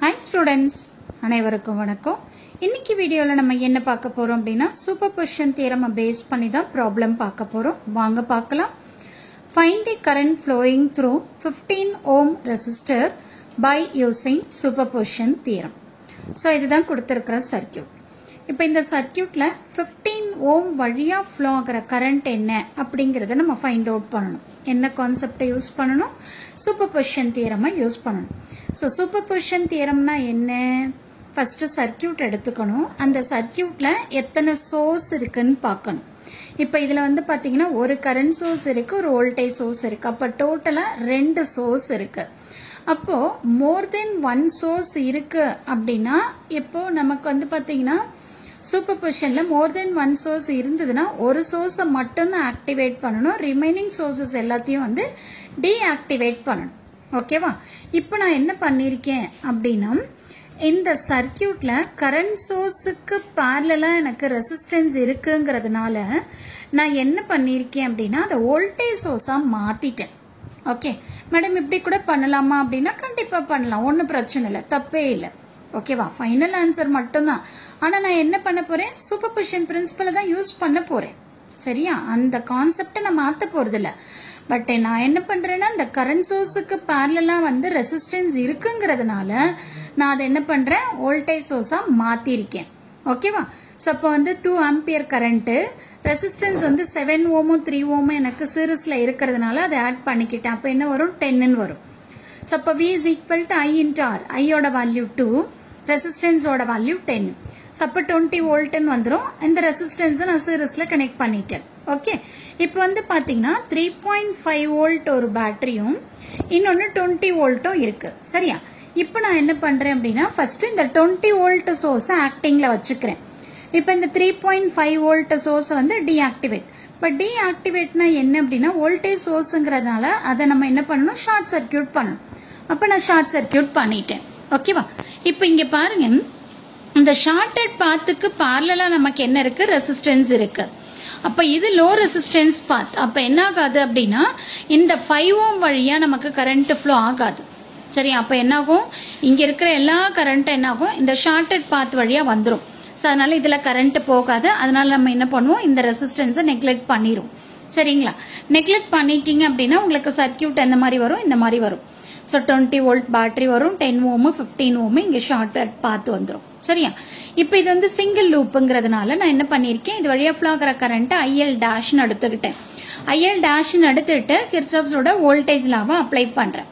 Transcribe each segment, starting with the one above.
Hi students, அனைவருக்கும் வணக்கம். இன்னைக்கு வீடியோல நம்ம என்ன பார்க்க போறோம் அப்படினா சூப்பர்பொசிஷன் தியரம் பேஸ் பண்ணி தான் ப்ராப்ளம் பார்க்க போறோம். வாங்க பார்க்கலாம். Find the current flowing through 15 ohm resistor by using superposition theorem. So இதுதான் கொடுத்திருக்கிற சர்க்யூட். இப்போ இந்த சர்க்யூட்ல 15 ohm வழியா flow ஆகிற கரண்ட் என்ன அப்படிங்கறத நம்ம ஃபைண்ட் அவுட் பண்ணணும். என்ன கான்செப்டை யூஸ் பண்ணணும்? சூப்பர்பொசிஷன் தியரமை யூஸ் பண்ணணும். So superposition theoremனா என்ன? ஃபர்ஸ்ட் சர்க்யூட் எடுத்துக்கணும். அந்த சர்க்யூட்ல எத்தனை சோர்ஸ் இருக்குன்னு பார்க்கணும். இப்போ இதுல வந்து பாத்தீங்கன்னா ஒரு கரண்ட் சோர்ஸ் இருக்கு, ஒரு வோல்டேஜ் சோர்ஸ் இருக்கு. அப்ப டோட்டலா ரெண்டு சோர்ஸ் இருக்கு. அப்போ மோர் தென் ஒன் சோர்ஸ் இருக்கு அப்படின்னா இப்போ நமக்கு வந்து பாத்தீங்கன்னா சூப்பர்பொசிஷன்ல மோர் தென் ஒன் சோர்ஸ் இருந்ததுன்னா ஒரு சோர்ஸை மட்டும் தான் ஆக்டிவேட் பண்ணணும், ரிமைனிங் சோர்சஸ் எல்லாத்தையும் வந்து டீஆக்டிவேட் பண்ணணும். ஓகேவா? இப்போ நான் என்ன பண்ணிருக்கேன் அப்படின்னா இந்த சர்க்யூட்ல கரண்ட் சோர்ஸுக்கு பேரலலா எனக்கு ரெசிஸ்டன்ஸ் இருக்குங்கிறதுனால நான் என்ன பண்ணிருக்கேன் அப்படின்னா அதை வோல்டேஜ் சோர்ஸா மாத்திட்டேன். ஓகே மேடம், இப்படி கூட பண்ணலாமா அப்படின்னா கண்டிப்பா பண்ணலாம், ஒன்றும் பிரச்சனை இல்லை, தப்பே இல்லை. ஓகேவா? ஃபைனல் ஆன்சர் மட்டும்தான். ஆனா நான் என்ன பண்ண போறேன்? சூப்பர்பொசிஷன் பிரின்சிபலை தான் யூஸ் பண்ண போறேன். சரியா? அந்த கான்செப்டை நான் மாத்த போறது இல்லை. பட் நான் என்ன பண்றேன்னா இந்த கரண்ட் சோர்ஸுக்கு பேரலலா வந்து ரெசிஸ்டன்ஸ் இருக்குங்கிறதுனால நான் அதை என்ன பண்றேன்? வோல்டேஜ் சோர்ஸா மாத்திருக்கேன். ஓகேவா? ஸோ அப்போ வந்து 2 ஆம்பியர் கரண்ட், ரெசிஸ்டன்ஸ் வந்து 7 ஓமும் 3 ஓமும் எனக்கு சீரிஸ்ல இருக்கிறதுனால அதை ஆட் பண்ணிக்கிட்டேன். அப்போ என்ன வரும்? 10 வரும். ஸோ அப்போ V is equal to I into R. ஐயோட வேல்யூ 2, ரெசிஸ்டன்ஸோட வேல்யூ 10. ஸோ அப்போ 20 வோல்ட்னு வந்துடும். இந்த ரெசிஸ்டன்ஸை நான் சீரிஸ்ல கனெக்ட் பண்ணிட்டேன். ஓகே, இப்போ வந்து பாத்தீங்கன்னா 3.5 வோல்ட் ஒரு பேட்டரியும் இன்னொன்னு 20 வோல்ட்டும் இருக்கு. சரியா? இப்போ நான் என்ன பண்றேன் அப்படின்னா ஃபர்ஸ்ட் இந்த 20 வோல்ட் சோர்ஸை ஆக்டிங்ல வச்சுக்கிறேன். இப்போ இந்த 3.5 வோல்ட் சோர்ஸை வந்து டீஆக்டிவேட். இப்போ டீஆக்டிவேட்னா என்ன அப்படின்னா வோல்டேஜ் சோர்ஸ்ங்கிறதுனால அதை நம்ம என்ன பண்ணணும்? ஷார்ட் சர்க்யூட் பண்ணணும். அப்போ நான் ஷார்ட் சர்க்யூட் பண்ணிட்டேன். ஓகேவா? இப்போ இங்க பாருங்க, இந்த ஷார்ட்டட் பாத்துக்கு பேரலலா நமக்கு என்ன இருக்கு? ரெசிஸ்டன்ஸ் இருக்கு. அப்ப இது லோ ரெசிஸ்டன்ஸ் பாத். அப்ப என்ன ஆகாது அப்படின்னா இந்த 5 ஓம் வழியா நமக்கு கரண்ட் ஃப்ளோ ஆகாது. சரி, அப்ப என்ன ஆகும்? இங்க இருக்கிற எல்லா கரண்ட் என்ன ஆகும்? இந்த ஷார்ட்டட் பாத் வழியா வந்துடும். ஸோ அதனால இதுல கரண்ட் போகாது. அதனால நம்ம என்ன பண்ணுவோம்? இந்த ரெசிஸ்டன்ஸை நெக்லெக்ட் பண்ணிரும். சரிங்களா? நெக்லெக்ட் பண்ணிட்டீங்க அப்படின்னா உங்களுக்கு சர்க்யூட் எந்த மாதிரி வரும்? இந்த மாதிரி வரும். ஸோ 20 வோல்ட் பேட்டரி வரும், 10 ஓம் 15 ஓம் இங்க ஷார்ட்டட் பாத் வந்துடும். சரியா? இப்போ இது வந்து சிங்கிள் லூப்புங்கிறதுனால நான் என்ன பண்ணிருக்கேன்? இது வழியா ஃப்ளோ ஆகிற கரண்ட் IL டேஷ்னு எடுத்துக்கிட்டேன். IL டேஷ்னு எடுத்துட்டு கிர்ச்சாஃப்ஸோட வோல்டேஜ் லாவை அப்ளை பண்றேன்.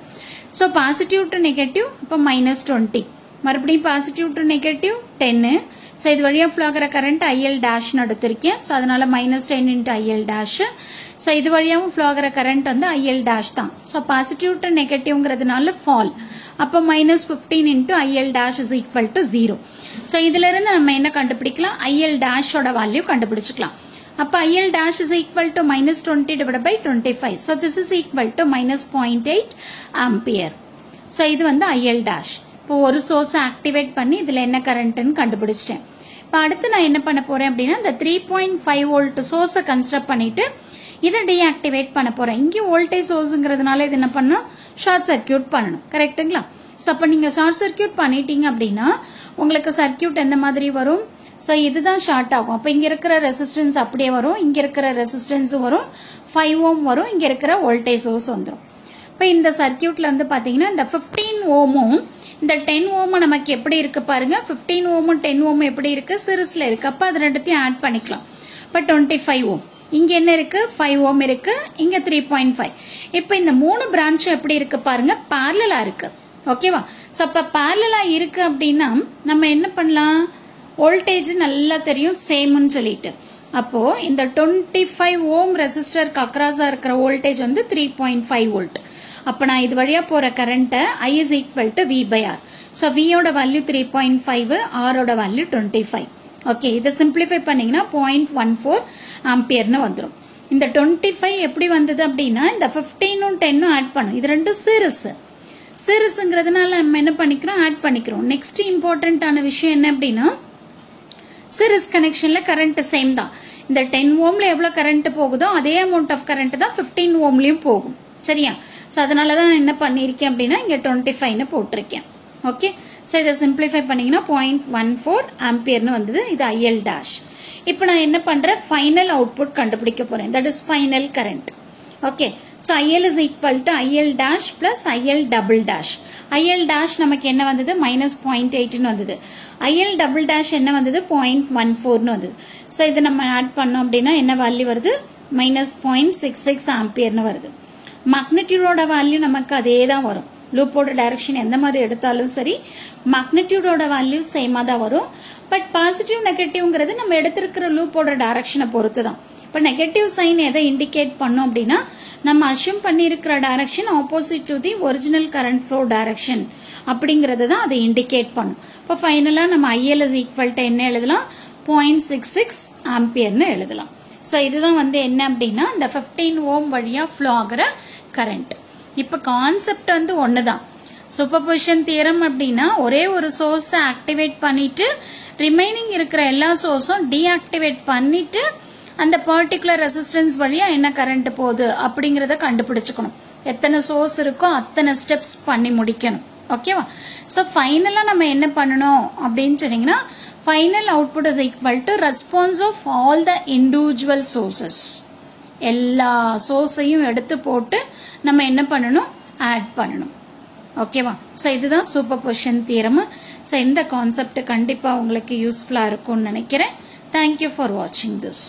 ஸோ பாசிட்டிவ் டு நெகட்டிவ், இப்போ -20, மறுபடியும் பாசிட்டிவ் டு நெகட்டிவ் 10. ஸோ இது வழியா ஃப்ளோ ஆகிற கரண்ட் IL டேஷ்னு எடுத்திருக்கேன். ஸோ அதனால -10 இன்ட்டு IL டேஷ். ஸோ இது வழியாவும் ஃப்ளோ ஆகிற கரண்ட் வந்து IL டேஷ் தான். ஸோ பாசிட்டிவ் டு நெகட்டிவ்ங்கிறதுனால ஃபால். அப்போ -15 into IL dash is equal to 0. So இதுல இருந்து நம்ம என்ன கண்டுபிடிக்கலாம்? IL டேஷோட வேல்யூ கண்டுபிடிச்சுக்கலாம். அப்போ IL dash is equal to -20 divided by 25. So this is equal to -0.8 ampere. So இது வந்து IL டேஷ். இப்போ ஒரு சோர்ஸ் ஆக்டிவேட் பண்ணி இதுல என்ன கரண்ட்னு கண்டுபிடிச்சிட்டேன். இப்போ அடுத்து நான் என்ன பண்ண போறேன் அப்படின்னா இந்த 3.5 வோல்ட் சோர்ஸை கன்ஸ்ட்ரக்ட் பண்ணிட்டு இதை டீஆக்டிவேட் பண்ண போறேன். இங்கே வோல்டேஜ் சோர்ஸ்ங்கிறதுனால இது என்ன பண்ணணும்? ஷார்ட் சர்க்யூட் பண்ணணும். கரெக்டுங்களா? ஸோ அப்போ நீங்க ஷார்ட் சர்க்யூட் பண்ணிட்டீங்க அப்படின்னா உங்களுக்கு சர்க்யூட் எந்த மாதிரி வரும்? ஸோ இதுதான் ஷார்ட் ஆகும். அப்போ இங்க இருக்கிற ரெசிஸ்டன்ஸ் அப்படியே வரும், இங்க இருக்கிற ரெசிஸ்டன்ஸும் வரும், 5 ஓம் வரும், இங்க இருக்கிற வோல்டேஜ் சோர்ஸ் வந்துடும். இப்போ இந்த சர்க்யூட்ல வந்து பாத்தீங்கன்னா இந்த 15 ஓமும் இந்த 10 ஓமும் நமக்கு எப்படி இருக்கு பாருங்க. 15 ஓமும் 10 ஓமும் எப்படி இருக்கு? சீரிஸ்ல இருக்கு. அப்ப அது ரெண்டுத்தையும் ஆட் பண்ணிக்கலாம். இப்போ 25 ஓம், இங்க என்ன இருக்கு? 5 ஓம் இருக்கு, இங்க 3.5. இப்போ இந்த 3 பிரான்ச்சும் எப்படி இருக்கு பாருங்க? பேரலலா இருக்கு. ஓகேவா? சோ அப்ப பேரலலா இருக்கு அப்படின்னா நம்ம என்ன பண்ணலாம்? வோல்டேஜ் நல்லா தெரியும் சேம்னு சொல்லிட்டு. அப்போ இந்த 25 ஓம் ரெசிஸ்டருக்கு அக்ராஸா இருக்கிற வோல்டேஜ் வந்து 3.5 வோல்ட். அப்ப நான் இது வழியா போற current I is equal to V by R. So V ஓட வேல்யூ 3.5, R ஓட வேல்யூ 25. ஓகே, இதை சிம்பிளிஃபை பண்ணீங்கன்னா 0.14 ஆம்பியர்னு வந்துடும். இந்த 25 எப்படி வந்தது அப்படின்னா இந்த 15ம் 10ம் ஆட் பண்ணும். இது ரெண்டும் சீரிஸ்ங்கிறதுனால நம்ம என்ன பண்ணிக்கிறோம்? ஆட் பண்ணிக்கிறோம். நெக்ஸ்ட் இம்பார்ட்டன்டான விஷயம் என்ன அப்படின்னா சீரிஸ் கனெக்ஷன்ல கரண்ட் சேம் தான். இந்த 10 ஓம்ல எவ்வளவு கரண்ட் போகுதோ அதே அமௌண்ட் ஆஃப் கரண்ட் தான் 15 ஓம்லயும் போகும். சரியா? சோ அதனாலதான் நான் என்ன பண்ணிருக்கேன் அப்படின்னா இங்க 25ன்னு போட்டிருக்கேன். ஓகே ஸோ இதை சிம்பிளிஃபை பண்ணீங்கன்னா 0.14 ஆம்பியர்னு வந்தது இது IL dash இப்போ நான் என்ன பண்றேன் ஃபைனல் அவுட்புட் கண்டுபிடிக்க போறேன் that is final current okay so IL is equal to IL dash plus IL double dash IL dash நமக்கு என்ன வந்தது -0.8 வந்தது IL double dash என்ன வந்தது 0.14 வந்தது ஸோ இதை நம்ம ஆட் பண்ணோம் அப்படின்னா என்ன வேல்யூ வருது -0.66 ஆம்பியர்னு வருது மேக்னிடியூடோட வேல்யூ நமக்கு அதே தான் வரும் லூப்போட டைரக்ஷன் எந்த மாதிரி எடுத்தாலும் சரி மேக்னிடியூடோட வேல்யூ சேமா தான் வரும் பட் பாசிட்டிவ் நெகட்டிவ்ங்கிறது நம்ம எடுத்திருக்கிற லூப்போட டைரக்ஷனை பொறுத்து தான் இப்போ நெகட்டிவ் சைன் எதை இண்டிகேட் பண்ணோம் அப்படின்னா நம்ம அஷ்யூம் பண்ணியிருக்கிற direction opposite to the original current flow direction அப்படிங்கிறது தான் அதை இண்டிகேட் பண்ணும் இப்போ ஃபைனலாக நம்ம IL is equal to என்ன எழுதலாம் 0.66 ஆம்பியர்னு எழுதலாம் ஸோ இதுதான் வந்து என்ன அப்படின்னா இந்த 15 ஓம் வழியாக ஃப்ளோ ஆகிற கரண்ட் இப்போ கான்செப்ட் வந்து ஒன்று தான் சூப்பர்பொசிஷன் தியரம் அப்படின்னா ஒரே ஒரு சோர்ஸை ஆக்டிவேட் பண்ணிட்டு ரிமைனிங் இருக்கிற எல்லா சோர்ஸும் டீஆக்டிவேட் பண்ணிட்டு அந்த பர்டிகுலர் ரெசிஸ்டன்ஸ் வழியா என்ன கரண்ட் போகுது அப்படிங்கறத கண்டுபிடிச்சுக்கணும் எத்தனை சோர்ஸ் இருக்கோ அத்தனை ஸ்டெப்ஸ் பண்ணி முடிக்கணும் ஓகேவா ஸோ ஃபைனலா நம்ம என்ன பண்ணணும் அப்படின்னு சொன்னீங்கன்னா final output is equal to response of all the individual sources எல்லா சோர்ஸையும் எடுத்து போட்டு நம்ம என்ன பண்ணணும் ஆட் பண்ணணும் ஓகேவா ஸோ இதுதான் சூப்பர்பொசிஷன் தியரம் ஸோ இந்த கான்செப்ட் கண்டிப்பாக உங்களுக்கு யூஸ்ஃபுல்லாக இருக்கும்னு நினைக்கிறேன் தேங்க்யூ ஃபார் வாட்சிங் திஸ்